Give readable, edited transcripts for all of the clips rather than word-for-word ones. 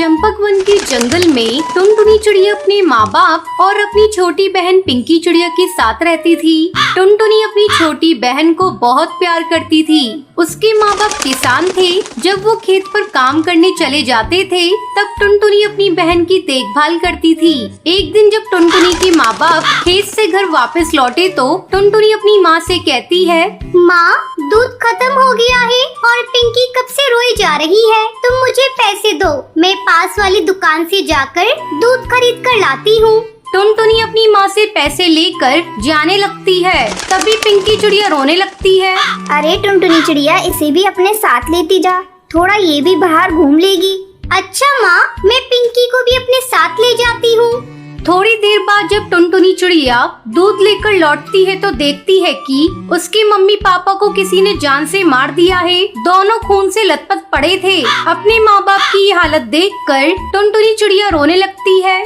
चंपकवन के जंगल में टुनटुनी चिड़िया अपने माँ बाप और अपनी छोटी बहन पिंकी चिड़िया के साथ रहती थी। टुनटुनी अपनी छोटी बहन को बहुत प्यार करती थी। उसके माँ बाप किसान थे। जब वो खेत पर काम करने चले जाते थे तब टुनटुनी अपनी बहन की देखभाल करती थी। एक दिन जब टुनटुनी के माँ बाप खेत से घर वापस लौटे तो टुनटुनी अपनी माँ से कहती है, माँ, दूध खत्म हो गया है और पिंकी कब से रोई जा रही है। तुम मुझे पैसे दो, मैं पास वाली दुकान से जाकर दूध खरीद कर लाती हूँ। टुनटुनी अपनी माँ से पैसे लेकर जाने लगती है। तभी पिंकी चिड़िया रोने लगती है। अरे टुनटुनी चिड़िया, इसे भी अपने साथ लेती जा, थोड़ा ये भी बाहर घूम लेगी। अच्छा माँ, मैं पिंकी को भी अपने साथ ले जाती हूँ। थोड़ी देर बाद जब टुनटुनी चिड़िया दूध लेकर लौटती है तो देखती है कि उसके मम्मी पापा को किसी ने जान से मार दिया है। दोनों खून से लथपथ पड़े थे। अपने माँ बाप की ये हालत देखकर टुनटुनी चिड़िया रोने लगती है।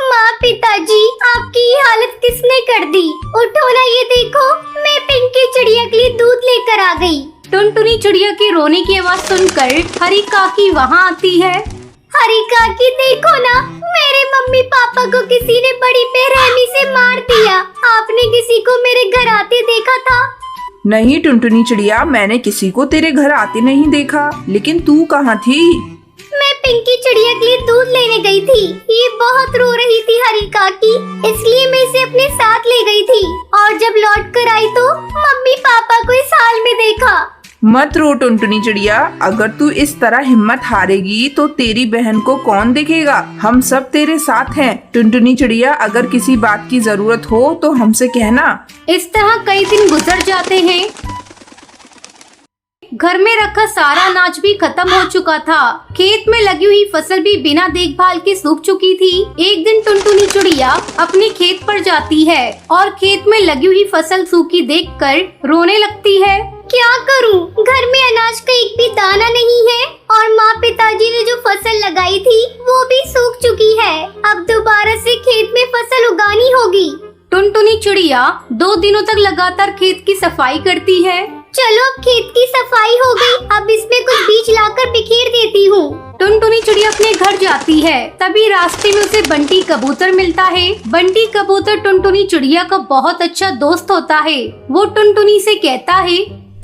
माँ, पिताजी, आपकी ये हालत किसने कर दी? उठो ना, ये देखो, मैं पिंकी चिड़िया के लिए दूध लेकर आ गई। टुनटुनी चिड़िया के रोने की आवाज सुनकर हरी काकी वहाँ आती है। हरी काकी, देखो ना, मेरे मम्मी पापा को किसी ने बड़ी बेरहमी से मार दिया। आपने किसी को मेरे घर आते देखा था? नहीं टुनटुनी चिड़िया, मैंने किसी को तेरे घर आते नहीं देखा। लेकिन तू कहाँ थी? मैं पिंकी चिड़िया के लिए दूध लेने गई थी। ये बहुत रो रही थी हरी काकी, इसलिए मैं इसे अपने साथ ले गई थी। और जब लौट कर आई तो मम्मी पापा को इस हाल में देखा। मत रो टुनटुनी चिड़िया, अगर तू इस तरह हिम्मत हारेगी तो तेरी बहन को कौन देखेगा? हम सब तेरे साथ हैं। टुनटुनी चिड़िया, अगर किसी बात की जरूरत हो तो हमसे कहना। इस तरह कई दिन गुजर जाते हैं। घर में रखा सारा अनाज भी खत्म हो चुका था। खेत में लगी हुई फसल भी बिना देखभाल के सूख चुकी थी। एक दिन टुनटुनी चिड़िया अपने खेत पर जाती है और खेत में लगी हुई फसल सूखी देखकर रोने लगती है। क्या करूं? घर में अनाज का एक भी दाना नहीं है और माँ पिताजी ने जो फसल लगाई थी वो भी सूख चुकी है। अब दोबारा से खेत में फसल उगानी होगी। टुनटुनी चिड़िया 2 दिनों तक लगातार खेत की सफाई करती है। चलो, अब खेत की सफाई हो गई, अब इसमें कुछ बीज लाकर बिखेर देती हूँ। टुनटुनी चिड़िया अपने घर जाती है। तभी रास्ते में उसे बंटी कबूतर मिलता है। बंटी कबूतर टुनटुनी चिड़िया का बहुत अच्छा दोस्त होता है। वो टुनटुनी से कहता है,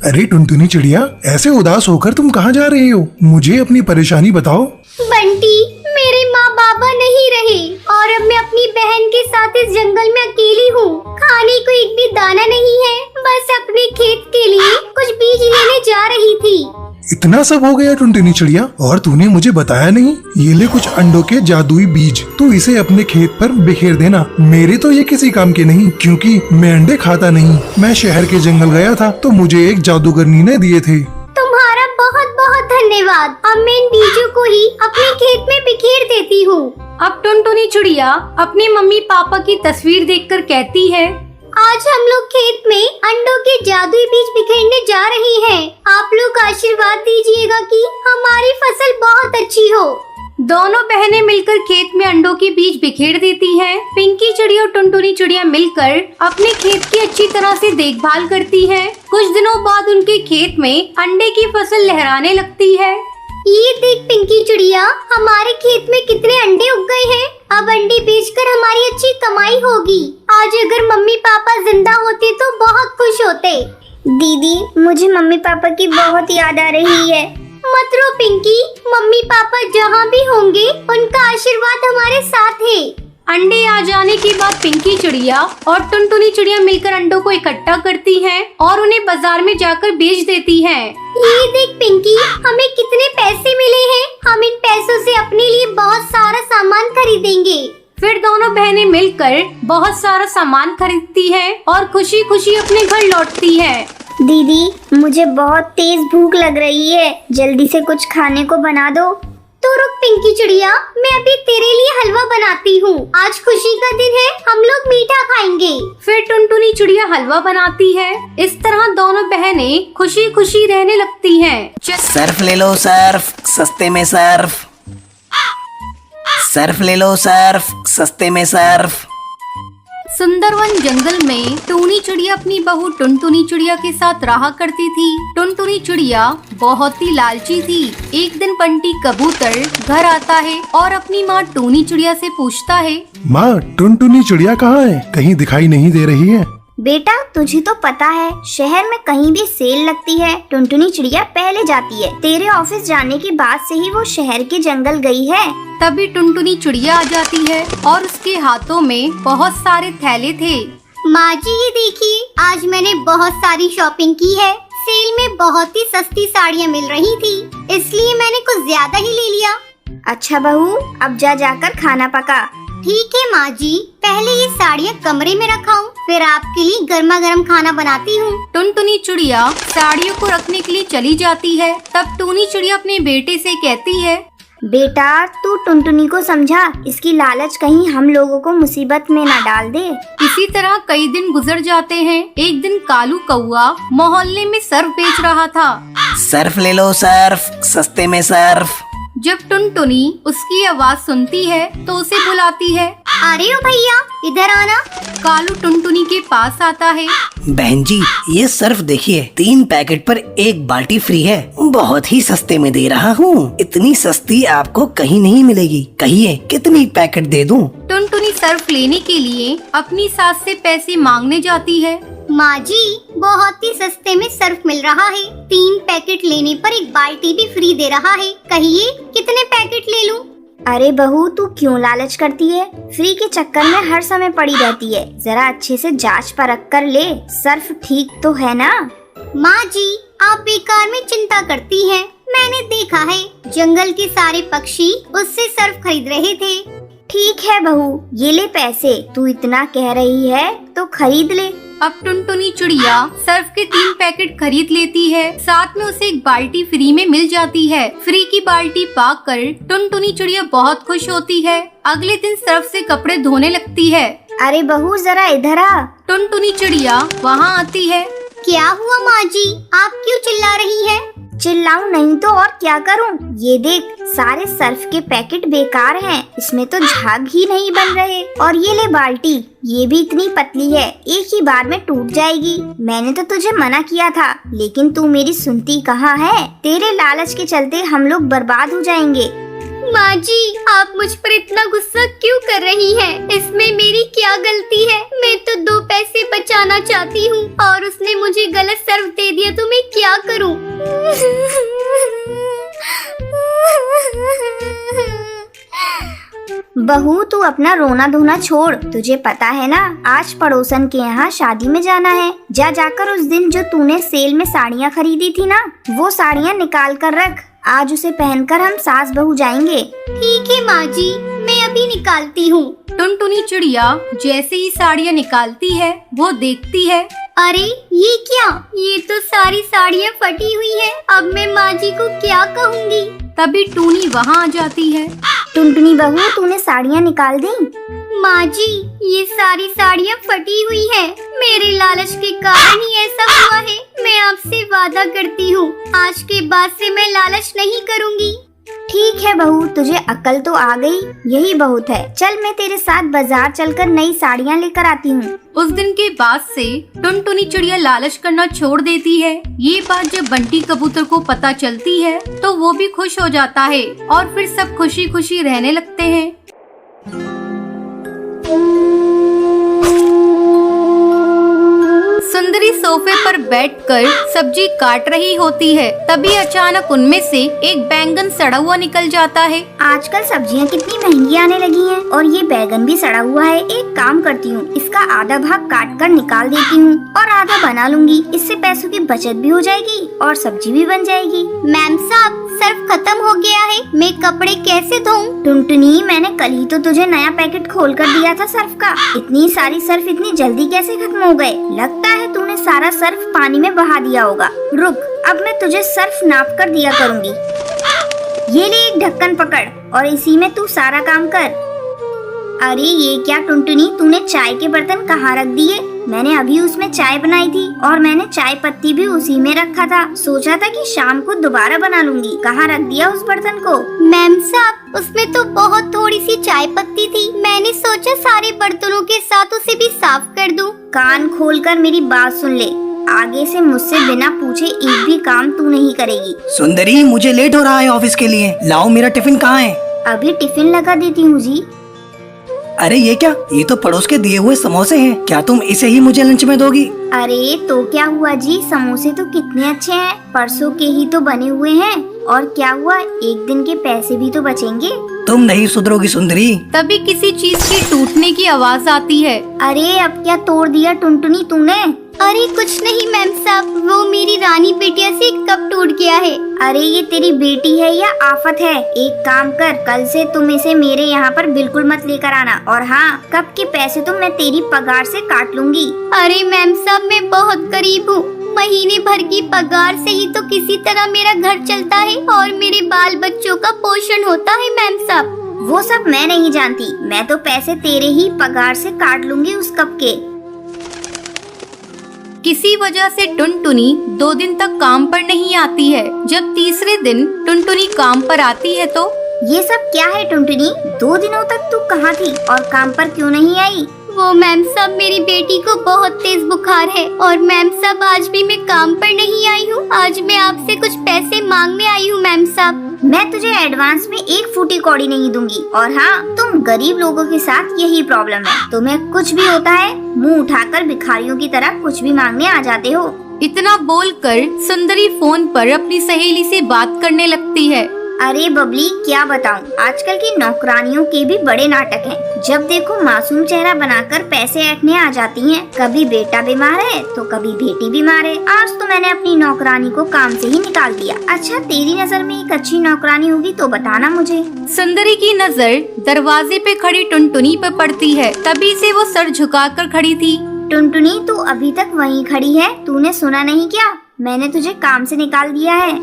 अरे टुनटुनी चिड़िया, ऐसे उदास होकर तुम कहाँ जा रही हो? मुझे अपनी परेशानी बताओ। बंटी, मेरे माँ बाबा नहीं रहे और अब मैं अपनी बहन के साथ इस जंगल में अकेली हूँ। खाने को एक भी दाना नहीं है, बस अपने खेत के लिए कुछ बीज लेने जा रही थी। इतना सब हो गया टुनटुनी चिड़िया, और तूने मुझे बताया नहीं? ये ले कुछ अंडों के जादुई बीज, तू इसे अपने खेत पर बिखेर देना। मेरे तो ये किसी काम के नहीं, क्योंकि मैं अंडे खाता नहीं। मैं शहर के जंगल गया था तो मुझे एक जादूगरनी ने दिए थे। तुम्हारा बहुत बहुत धन्यवाद। अब मैं इन बीजों को ही अपने खेत में बिखेर देती हूँ। अब टुनटुनी चिड़िया अपने मम्मी पापा की तस्वीर देखकर कहती है, आज हम लोग खेत में अंडों के जादुई बीज बिखेरने जा रहे हैं। आप लोग आशीर्वाद दीजिएगा कि हमारी फसल बहुत अच्छी हो। दोनों बहनें मिलकर खेत में अंडों के बीज बिखेर देती हैं। पिंकी चिड़िया और टुनटुनी चिड़िया मिलकर अपने खेत की अच्छी तरह से देखभाल करती हैं। कुछ दिनों बाद उनके खेत में अंडे की फसल लहराने लगती है। ये देख पिंकी चिड़िया, हमारे खेत में कितने अंडे उग गए हैं। अब अंडे बेचकर हमारी अच्छी कमाई होगी। आज अगर मम्मी पापा जिंदा होते तो बहुत खुश होते। दीदी, मुझे मम्मी पापा की बहुत याद आ रही है। मत रो पिंकी, मम्मी पापा जहाँ भी होंगे उनका आशीर्वाद हमारे साथ है। अंडे आ जाने के बाद पिंकी चिड़िया और टुनटुनी चिड़िया मिलकर अंडों को इकट्ठा करती हैं और उन्हें बाजार में जाकर बेच देती हैं। ये देख पिंकी, हमें कितने पैसे मिले हैं। हम इन पैसों से अपने लिए बहुत सारा सामान खरीदेंगे। फिर दोनों बहनें मिलकर बहुत सारा सामान खरीदती हैं और खुशी खुशी अपने घर लौटती हैं। दीदी, मुझे बहुत तेज भूख लग रही है, जल्दी से कुछ खाने को बना दो। तो रुक पिंकी चिड़िया, मैं अभी तेरे लिए हलवा बनाती हूँ। आज खुशी का दिन है, हम लोग मीठा खाएंगे। फिर टुनटुनी चिड़िया हलवा बनाती है। इस तरह दोनों बहनें खुशी खुशी रहने लगती हैं। सर्फ ले लो सर्फ, सस्ते में सर्फ। सर्फ ले लो सर्फ, सस्ते में सर्फ। सुंदरवन जंगल में टूनी चिड़िया अपनी बहू टुनटुनी चिड़िया के साथ रहा करती थी। टुनटुनी चिड़िया बहुत ही लालची थी। एक दिन बंटी कबूतर घर आता है और अपनी माँ टूनी चिड़िया से पूछता है, माँ टुनटुनी चिड़िया कहाँ है? कहीं दिखाई नहीं दे रही है। बेटा तुझे तो पता है शहर में कहीं भी सेल लगती है टुनटुनी चिड़िया पहले जाती है। तेरे ऑफिस जाने के बाद से ही वो शहर के जंगल गई है। तभी टुनटुनी चिड़िया आ जाती है और उसके हाथों में बहुत सारे थैले थे। माँ जी ये देखिए, आज मैंने बहुत सारी शॉपिंग की है। सेल में बहुत ही सस्ती साड़ियाँ मिल रही थी, इसलिए मैंने कुछ ज्यादा ही ले लिया। अच्छा बहू, अब जाकर खाना पका। ठीक है माँ जी, पहले ये साड़ियाँ कमरे में रखाऊं, फिर आपके लिए गर्मा गर्म खाना बनाती हूँ। टुनटुनी चिड़िया साड़ियों को रखने के लिए चली जाती है। तब टूनी चिड़िया अपने बेटे से कहती है, बेटा तू टुनटुनी को समझा, इसकी लालच कहीं हम लोगों को मुसीबत में न डाल दे। इसी तरह कई दिन गुजर जाते हैं। एक दिन कालू कौआ मोहल्ले में सर्फ बेच रहा था। सर्फ ले लो सर्फ, सस्ते में सर्फ। जब टुनटुनी उसकी आवाज सुनती है तो उसे बुलाती है। अरे ओ भैया इधर आना। कालू टुनटुनी के पास आता है। बहन जी ये सर्फ देखिए, 3 पैकेट पर 1 बाल्टी फ्री है। बहुत ही सस्ते में दे रहा हूँ। इतनी सस्ती आपको कहीं नहीं मिलेगी। कहिए कितनी पैकेट दे दूँ? टुनटुनी सर्फ लेने के लिए अपनी सास से पैसे मांगने जाती है। माँ जी बहुत ही सस्ते में सर्फ मिल रहा है। 3 पैकेट लेने पर 1 बाल्टी भी फ्री दे रहा है। कहिए कितने पैकेट ले लूं? अरे बहू तू क्यों लालच करती है? फ्री के चक्कर में हर समय पड़ी रहती है। जरा अच्छे से जांच परख कर ले, सर्फ ठीक तो है ना? माँ जी आप बेकार में चिंता करती हैं। मैंने देखा है जंगल के सारे पक्षी उससे सर्फ खरीद रहे थे। ठीक है बहू, ये ले पैसे। तू इतना कह रही है तो खरीद ले। अब टुनटुनी चिड़िया सर्फ के 3 पैकेट खरीद लेती है। साथ में उसे 1 बाल्टी फ्री में मिल जाती है। फ्री की बाल्टी पाकर टुनटुनी चिड़िया बहुत खुश होती है। अगले दिन सर्फ से कपड़े धोने लगती है। अरे बहू जरा इधर आ। टुनटुनी चिड़िया वहाँ आती है। क्या हुआ माँ जी, आप क्यों चिल्ला रही हैं? चिल्लाऊं नहीं तो और क्या करूं? ये देख सारे सर्फ के पैकेट बेकार हैं, इसमें तो झाग ही नहीं बन रहे। और ये ले बाल्टी, ये भी इतनी पतली है, एक ही बार में टूट जाएगी। मैंने तो तुझे मना किया था, लेकिन तू मेरी सुनती कहाँ है? तेरे लालच के चलते हम लोग बर्बाद हो जाएंगे। माँ जी आप मुझ पर इतना गुस्सा क्यों कर रही हैं? इसमें मेरी क्या गलती है? मैं तो 2 पैसे बचाना चाहती हूँ और उसने मुझे गलत सर्फ दे दिया तो मैं क्या करूँ? बहू तू अपना रोना धोना छोड़। तुझे पता है ना आज पड़ोसन के यहाँ शादी में जाना है। जाकर उस दिन जो तूने सेल में साड़ियाँ खरीदी थी ना, वो साड़ियाँ निकाल कर रख। आज उसे पहनकर हम सास बहू जाएंगे। ठीक है माँ जी, मैं अभी निकालती हूँ। टुनटुनी चिड़िया जैसे ही साड़ियाँ निकालती है वो देखती है, अरे ये क्या? ये तो सारी साड़ियाँ फटी हुई है। अब मैं माँ जी को क्या कहूँगी? तभी टूनी वहाँ आ जाती है। टुनटुनी बहू तूने साड़ियाँ निकाल दी? माँ जी ये सारी साड़ियाँ फटी हुई है। मेरे लालच के कारण ही ऐसा हुआ है। मैं आपसे वादा करती हूँ आज के बाद से मैं लालच नहीं करूँगी। ठीक है बहू, तुझे अकल तो आ गई, यही बहुत है। चल मैं तेरे साथ बाजार चलकर नई साड़ियाँ लेकर आती हूँ। उस दिन के बाद से टुनटुनी चिड़िया लालच करना छोड़ देती है। ये बात जब बंटी कबूतर को पता चलती है तो वो भी खुश हो जाता है और फिर सब खुशी खुशी रहने लगते हैं। सुंदरी सोफे पर बैठकर सब्जी काट रही होती है। तभी अचानक उनमें से एक बैंगन सड़ा हुआ निकल जाता है। आजकल सब्जियाँ कितनी महंगी आने लगी हैं और ये बैंगन भी सड़ा हुआ है। एक काम करती हूँ, इसका आधा भाग काट कर निकाल देती हूँ और आधा बना लूंगी। इससे पैसों की बचत भी हो जाएगी और सब्जी भी बन जाएगी। मैम साहब सर्फ खत्म हो गया है, मैं कपड़े कैसे धोऊं? टुनटुनी मैंने कल ही तो तुझे नया पैकेट खोल कर दिया था सर्फ का। इतनी सारी सर्फ इतनी जल्दी कैसे खत्म हो गए? लगता है तूने सारा सर्फ पानी में बहा दिया होगा। रुक, अब मैं तुझे सर्फ नाप कर दिया करूँगी। ये ले एक ढक्कन पकड़ और इसी में तू सारा काम कर। अरे ये क्या टुनटुनी, तूने चाय के बर्तन कहाँ रख दिए? मैंने अभी उसमें चाय बनाई थी और मैंने चाय पत्ती भी उसी में रखा था। सोचा था कि शाम को दोबारा बना लूंगी। कहाँ रख दिया उस बर्तन को? मैम साहब, उसमें तो बहुत थोड़ी सी चाय पत्ती थी। मैंने सोचा सारे बर्तनों के साथ उसे भी साफ कर दूं। कान खोलकर मेरी बात सुन ले, आगे से मुझसे बिना पूछे एक भी काम तू नहीं करेगी। सुंदरी, मुझे लेट हो रहा है ऑफिस के लिए। लाओ, मेरा टिफिन कहाँ है? अभी टिफिन लगा देती हूँ जी। अरे ये क्या? ये तो पड़ोस के दिए हुए समोसे हैं। क्या तुम इसे ही मुझे लंच में दोगी? अरे तो क्या हुआ जी, समोसे तो कितने अच्छे हैं, परसों के ही तो बने हुए हैं। और क्या हुआ, एक दिन के पैसे भी तो बचेंगे। तुम नहीं सुधरोगी सुंदरी। तभी किसी चीज के टूटने की आवाज आती है। अरे अब क्या तोड़ दिया टुनटुनी तूने? अरे कुछ नहीं मैम साहब, वो मेरी रानी बिटिया से कप टूट गया है। अरे ये तेरी बेटी है या आफत है? एक काम कर, कल से तुम इसे मेरे यहाँ पर बिल्कुल मत लेकर आना। और हाँ, कप के पैसे तो मैं तेरी पगार से काट लूंगी। अरे मैम साहब, मैं बहुत गरीब हूँ। महीने भर की पगार से ही तो किसी तरह मेरा घर चलता है और मेरे बाल बच्चों का पोषण होता है मैम साहब। वो सब मैं नहीं जानती, मैं तो पैसे तेरे ही पगार से काट लूंगी उस कप के। किसी वजह से टुनटुनी 2 दिन तक काम पर नहीं आती है। जब तीसरे दिन टुनटुनी काम पर आती है तो ये सब क्या है टुनटुनी? 2 दिनों तक तू कहाँ थी और काम पर क्यों नहीं आई? वो मैम साहब, मेरी बेटी को बहुत तेज बुखार है और मैम साहब आज भी मैं काम पर नहीं आई हूँ। आज मैं आपसे कुछ पैसे मांगने आई हूँ मैम साहब। मैं तुझे एडवांस में 1 फूटी कौड़ी नहीं दूंगी। और हाँ, तुम गरीब लोगों के साथ यही प्रॉब्लम है, तुम्हें कुछ भी होता है मुंह उठाकर भिखारियों की तरह कुछ भी मांगने आ जाते हो। इतना बोलकर सुंदरी फोन पर अपनी सहेली से बात करने लगती है। अरे बबली, क्या बताऊं, आजकल की नौकरानियों के भी बड़े नाटक हैं। जब देखो मासूम चेहरा बनाकर पैसे ऐंठने आ जाती हैं। कभी बेटा बीमार है तो कभी बेटी बीमार है। आज तो मैंने अपनी नौकरानी को काम से ही निकाल दिया। अच्छा, तेरी नजर में एक अच्छी नौकरानी होगी तो बताना मुझे। सुंदरी की नजर दरवाजे पे खड़ी टुनटुनी पर पड़ती है। तभी से वो सर झुकाकर खड़ी थी। टुनटुनी, तू अभी तक वहीं खड़ी है? तूने सुना नहीं क्या? मैंने तुझे काम से निकाल दिया है।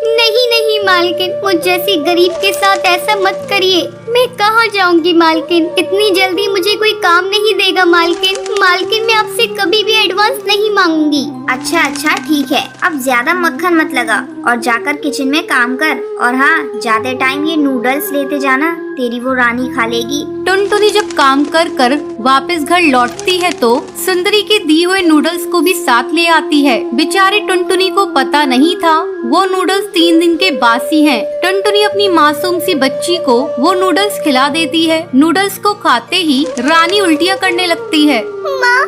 नहीं नहीं मालकिन, मुझ जैसी गरीब के साथ ऐसा मत करिए। मैं कहाँ जाऊंगी मालकिन? इतनी जल्दी मुझे कोई काम नहीं देगा मालकिन। मालकिन, मैं आपसे कभी भी एडवांस नहीं मांगूंगी। अच्छा ठीक है, अब ज्यादा मक्खन मत लगा और जाकर किचन में काम कर। और हाँ, ज्यादा टाइम ये नूडल्स लेते जाना, तेरी वो रानी खा लेगी। टुनटुनी जब काम कर कर वापस घर लौटती है तो सुंदरी के दिए हुए नूडल्स को भी साथ ले आती है। बेचारी टुनटुनी को पता नहीं था वो नूडल्स 3 दिन के बासी हैं। टुनटुनी अपनी मासूम सी बच्ची को वो नूडल्स खिला देती है। नूडल्स को खाते ही रानी उल्टियाँ करने लगती है। माँ,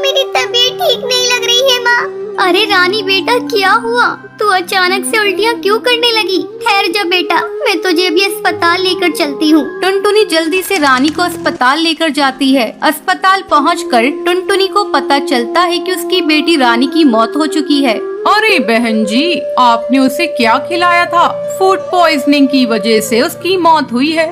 मेरी तबीयत ठीक नहीं लग रही है माँ। अरे रानी बेटा, क्या हुआ? तू अचानक से उल्टियाँ क्यों करने लगी? ठहर जा बेटा, मैं तुझे अभी अस्पताल लेकर चलती हूँ। टुनटुनी जल्दी से रानी को अस्पताल लेकर जाती है। अस्पताल पहुंचकर टुनटुनी को पता चलता है कि उसकी बेटी रानी की मौत हो चुकी है। अरे बहन जी, आपने उसे क्या खिलाया था? फूड पॉइजनिंग की वजह से उसकी मौत हुई है।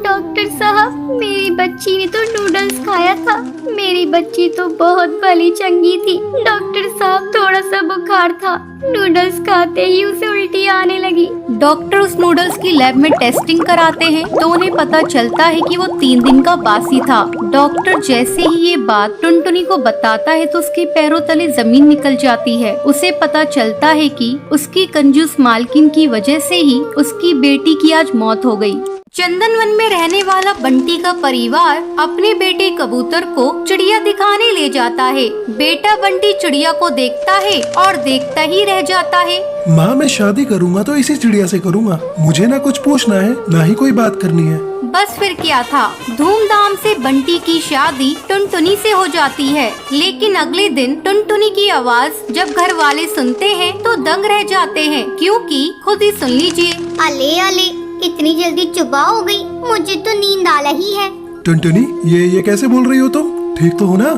डॉक्टर साहब, मेरी बच्ची ने तो नूडल्स खाया था। मेरी बच्ची तो बहुत भली चंगी थी। डॉक्टर साहब, थोड़ा सा बुखार था, नूडल्स खाते ही उसे उल्टी आने लगी। डॉक्टर उस नूडल्स की लैब में टेस्टिंग कराते हैं तो उन्हें पता चलता है कि वो 3 दिन का बासी था। डॉक्टर जैसे ही ये बात टुनटुनी को बताता है तो उसके पैरों तले जमीन निकल जाती है। उसे पता चलता है कि उसकी कंजूस मालकिन की वजह से ही उसकी बेटी की आज मौत हो गई। चंदनवन में रहने वाला बंटी का परिवार अपने बेटे कबूतर को चिड़िया दिखाने ले जाता है। बेटा बंटी चिड़िया को देखता है और देखता ही रह जाता है। माँ, मैं शादी करूँगा तो इसी चिड़िया से करूँगा। मुझे ना कुछ पूछना है, ना ही कोई बात करनी है। बस फिर क्या था, धूमधाम से बंटी की शादी टुनटुनी से हो जाती है। लेकिन अगले दिन टुनटुनी की आवाज जब घर वाले सुनते हैं तो दंग रह जाते हैं, क्योंकि खुद ही सुन लीजिए। अले अले, इतनी जल्दी सुबह हो गई, मुझे तो नींद आ रही है। टुनटुनी, ये कैसे बोल रही हो तुम? ठीक तो हो ना?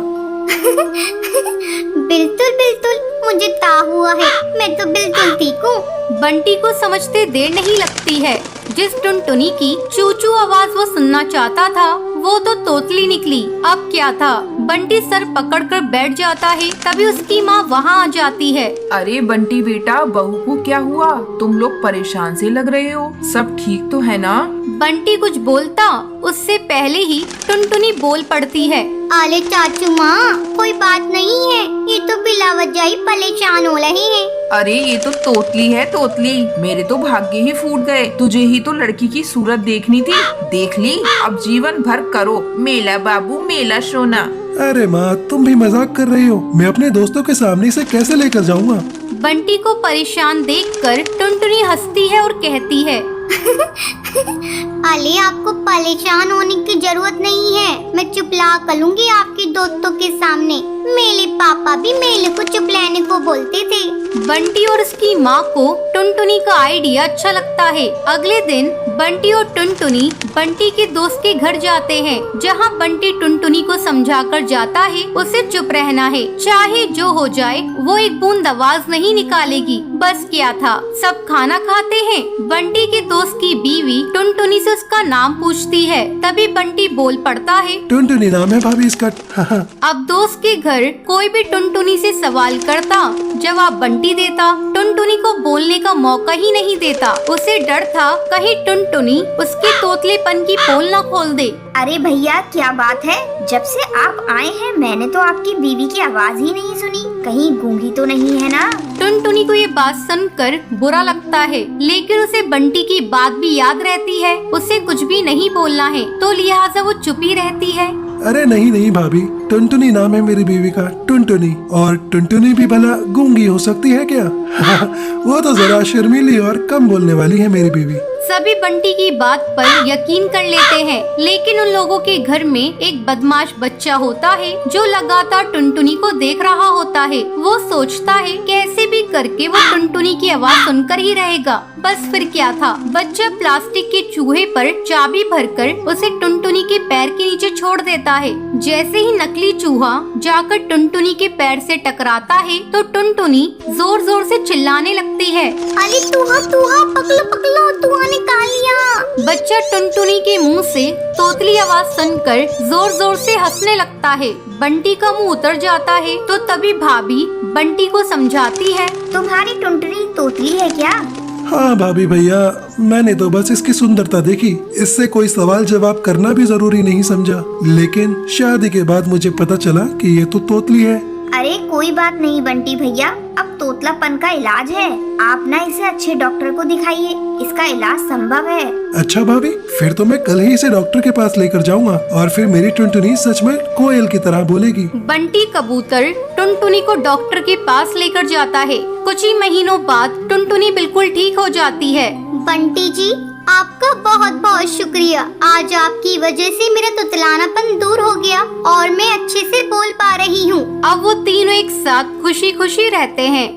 बिल्कुल, मुझे ता हुआ है, मैं तो बिल्कुल ठीक हूँ। बंटी को समझते देर नहीं लगती है। जिस टुनटुनी की चू चू आवाज वो सुनना चाहता था वो तो तोतली निकली। अब क्या था, बंटी सर पकड़कर बैठ जाता है। तभी उसकी माँ वहाँ आ जाती है। अरे बंटी बेटा, बहू को क्या हुआ? तुम लोग परेशान से लग रहे हो, सब ठीक तो है ना? बंटी कुछ बोलता उससे पहले ही टुनटुनी बोल पड़ती है। अरे चाचू माँ, कोई बात नहीं है, ये तो बिला वजह ही परेशान हो रहे हैं। अरे ये तो तोतली है, तोतली। मेरे तो भाग्य ही फूट गए। तुझे ही तो लड़की की सूरत देखनी थी, देख ली। अब जीवन भर करो मेला बाबू मेला सोना। अरे माँ, तुम भी मजाक कर रही हो। मैं अपने दोस्तों के सामने से कैसे लेकर जाऊँगा? बंटी को परेशान देखकर टुनटुनी हंसती है और कहती है, अरे आपको परेशान होने की जरूरत नहीं है, मैं चुपला कर लूंगी आपके दोस्तों के सामने। मेरे पापा भी मेले को चुपलाने को बोलते थे। बंटी और उसकी माँ को टुनटुनी का आइडिया अच्छा लगता है। अगले दिन बंटी और टुनटुनी बंटी के दोस्त के घर जाते हैं, जहाँ बंटी टुनटुनी को समझाकर जाता है उसे चुप रहना है, चाहे जो हो जाए वो एक बूंद आवाज नहीं निकालेगी। बस क्या था, सब खाना खाते हैं। बंटी के दोस्त की बीवी टुनटुनी से उसका नाम पूछती है। तभी बंटी बोल पड़ता है, टुनटुनी नाम है भाभी इसका। अब दोस्त के घर कोई भी टुनटुनी से सवाल करता, जवाब बंटी देता। टुनटुनी को बोलने का मौका ही नहीं देता। उसे डर था कहीं टुनटुनी उसके तोतलेपन की पोल न खोल दे। अरे भैया, क्या बात है? जब से आप आए हैं मैंने तो आपकी बीवी की आवाज ही नहीं सुनी। कहीं गूंगी तो नहीं है ना? टुनटुनी को ये बात सुनकर बुरा लगता है, लेकिन उसे बंटी की बात भी याद रहती है। उसे कुछ भी नहीं बोलना है, तो लिहाजा वो चुप ही रहती है। अरे नहीं नहीं भाभी, टुनटुनी नाम है मेरी बीवी का, टुनटुनी। और टुनटुनी भी भला गूंगी हो सकती है क्या? वो तो जरा शर्मीली और कम बोलने वाली है मेरी बीवी। सभी बंटी की बात पर यकीन कर लेते हैं, लेकिन उन लोगों के घर में एक बदमाश बच्चा होता है जो लगातार टुनटुनी को देख रहा होता है। वो सोचता है कैसे भी करके वो टुनटुनी की आवाज सुनकर ही रहेगा। बस फिर क्या था, बच्चा प्लास्टिक के चूहे पर चाबी भरकर उसे टुनटुनी के पैर के नीचे छोड़ देता है। जैसे ही नकली चूहा जाकर टुनटुनी के पैर से टकराता है तो टुनटुनी जोर जोर से चिल्लाने लगती है, अरे तुहा तुहा, पकलो पकलो, तुहा निकाल लिया। बच्चा टुनटुनी के मुंह से तोतली आवाज सुनकर जोर जोर से हंसने लगता है। बंटी का मुंह उतर जाता है। तो तभी भाभी बंटी को समझाती है, तुम्हारी टुनटुनी तोतली है क्या? हाँ भाभी भैया, मैंने तो बस इसकी सुंदरता देखी, इससे कोई सवाल जवाब करना भी जरूरी नहीं समझा। लेकिन शादी के बाद मुझे पता चला कि ये तो तोतली है। अरे कोई बात नहीं बंटी भैया, अब तोतलापन का इलाज है। आप ना इसे अच्छे डॉक्टर को दिखाइए, इसका इलाज संभव है। अच्छा भाभी, फिर तो मैं कल ही इसे डॉक्टर के पास लेकर जाऊंगा और फिर मेरी टुनटुनी सच में कोयल की तरह बोलेगी। बंटी कबूतर टुनटुनी को डॉक्टर के पास लेकर जाता है। कुछ ही महीनों बाद टुनटुनी बिल्कुल ठीक हो जाती है। बंटी जी, आपका बहुत बहुत शुक्रिया। आज आपकी वजह से मेरा तुतलानापन दूर हो गया और मैं अच्छे से बोल पा रही हूँ। अब वो तीनों एक साथ खुशी खुशी रहते हैं।